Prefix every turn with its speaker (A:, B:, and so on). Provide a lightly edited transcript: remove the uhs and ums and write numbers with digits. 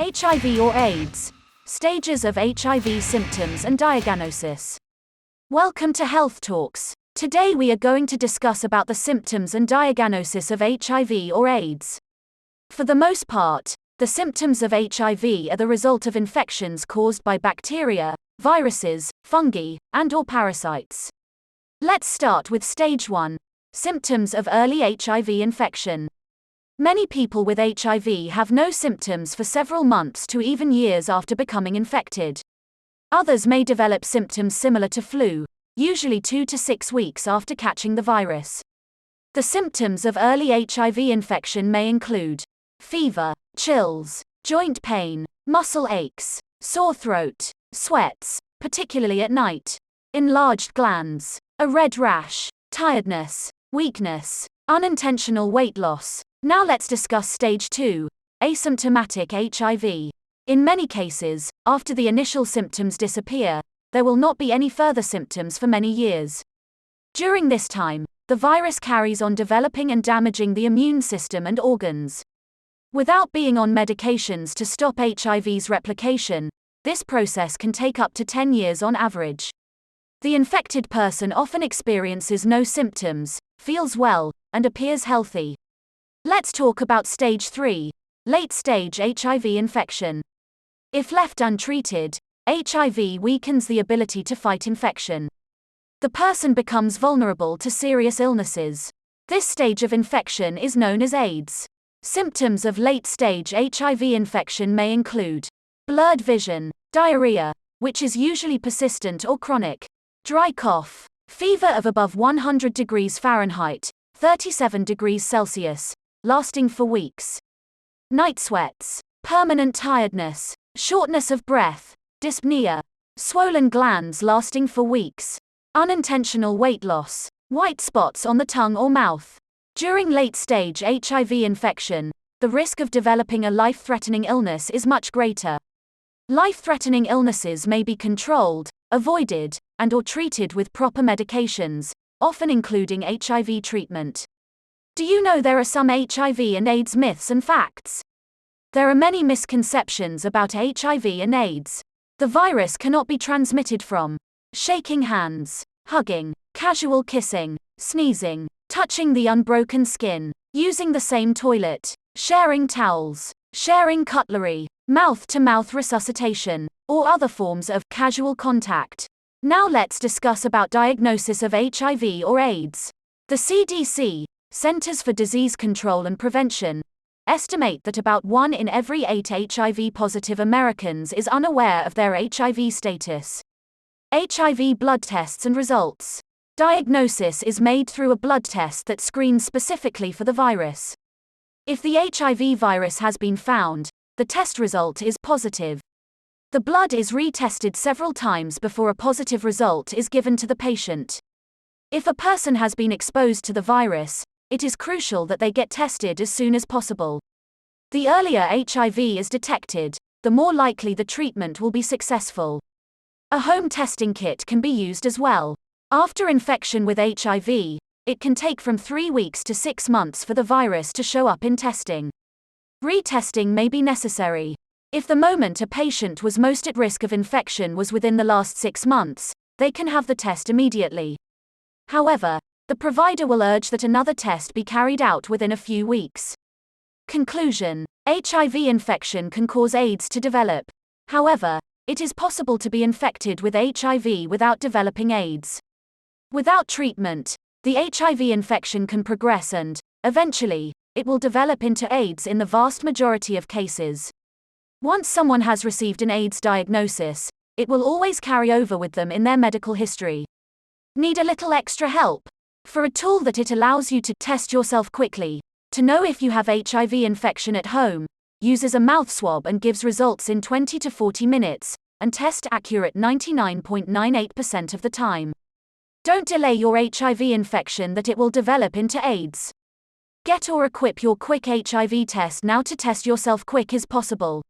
A: HIV or AIDS. Stages of HIV symptoms and diagnosis. Welcome to Health Talks. Today we are going to discuss about the symptoms and diagnosis of HIV or AIDS. For the most part, the symptoms of HIV are the result of infections caused by bacteria, viruses, fungi, and/or parasites. Let's start with Stage 1. Symptoms of early HIV infection. Many people with HIV have no symptoms for several months to even years after becoming infected. Others may develop symptoms similar to flu, usually 2 to 6 weeks after catching the virus. The symptoms of early HIV infection may include fever, chills, joint pain, muscle aches, sore throat, sweats, particularly at night, enlarged glands, a red rash, tiredness, weakness, unintentional weight loss. Now let's discuss Stage 2, asymptomatic HIV. In many cases, after the initial symptoms disappear, there will not be any further symptoms for many years. During this time, the virus carries on developing and damaging the immune system and organs. Without being on medications to stop HIV's replication, this process can take up to 10 years on average. The infected person often experiences no symptoms, feels well, and appears healthy. Let's talk about Stage 3, late-stage HIV infection. If left untreated, HIV weakens the ability to fight infection. The person becomes vulnerable to serious illnesses. This stage of infection is known as AIDS. Symptoms of late-stage HIV infection may include blurred vision, diarrhea, which is usually persistent or chronic, dry cough, fever of above 100 degrees Fahrenheit, 37 degrees Celsius, lasting for weeks, night sweats, permanent tiredness, shortness of breath, dyspnea, swollen glands lasting for weeks, unintentional weight loss, white spots on the tongue or mouth. During late-stage HIV infection, the risk of developing a life-threatening illness is much greater. Life-threatening illnesses may be controlled, avoided, and/or treated with proper medications, often including HIV treatment. Do you know there are some HIV and AIDS myths and facts? There are many misconceptions about HIV and AIDS. The virus cannot be transmitted from shaking hands, hugging, casual kissing, sneezing, touching the unbroken skin, using the same toilet, sharing towels, sharing cutlery, mouth-to-mouth resuscitation, or other forms of casual contact. Now let's discuss about diagnosis of HIV or AIDS. The CDC, Centers for Disease Control and Prevention, estimate that about 1 in every 8 HIV-positive Americans is unaware of their HIV status. HIV blood tests and results. Diagnosis is made through a blood test that screens specifically for the virus. If the HIV virus has been found, the test result is positive. The blood is retested several times before a positive result is given to the patient. If a person has been exposed to the virus, it is crucial that they get tested as soon as possible. The earlier HIV is detected, the more likely the treatment will be successful. A home testing kit can be used as well. After infection with HIV, it can take from 3 weeks to 6 months for the virus to show up in testing. Retesting may be necessary. If the moment a patient was most at risk of infection was within the last 6 months, they can have the test immediately. However, the provider will urge that another test be carried out within a few weeks. Conclusion: HIV infection can cause AIDS to develop. However, it is possible to be infected with HIV without developing AIDS. Without treatment, the HIV infection can progress and, eventually, it will develop into AIDS in the vast majority of cases. Once someone has received an AIDS diagnosis, it will always carry over with them in their medical history. Need a little extra help? For a tool that it allows you to test yourself quickly, to know if you have HIV infection at home, uses a mouth swab and gives results in 20 to 40 minutes, and test accurate 99.98% of the time. Don't delay your HIV infection that it will develop into AIDS. Get or equip your quick HIV test now to test yourself quick as possible.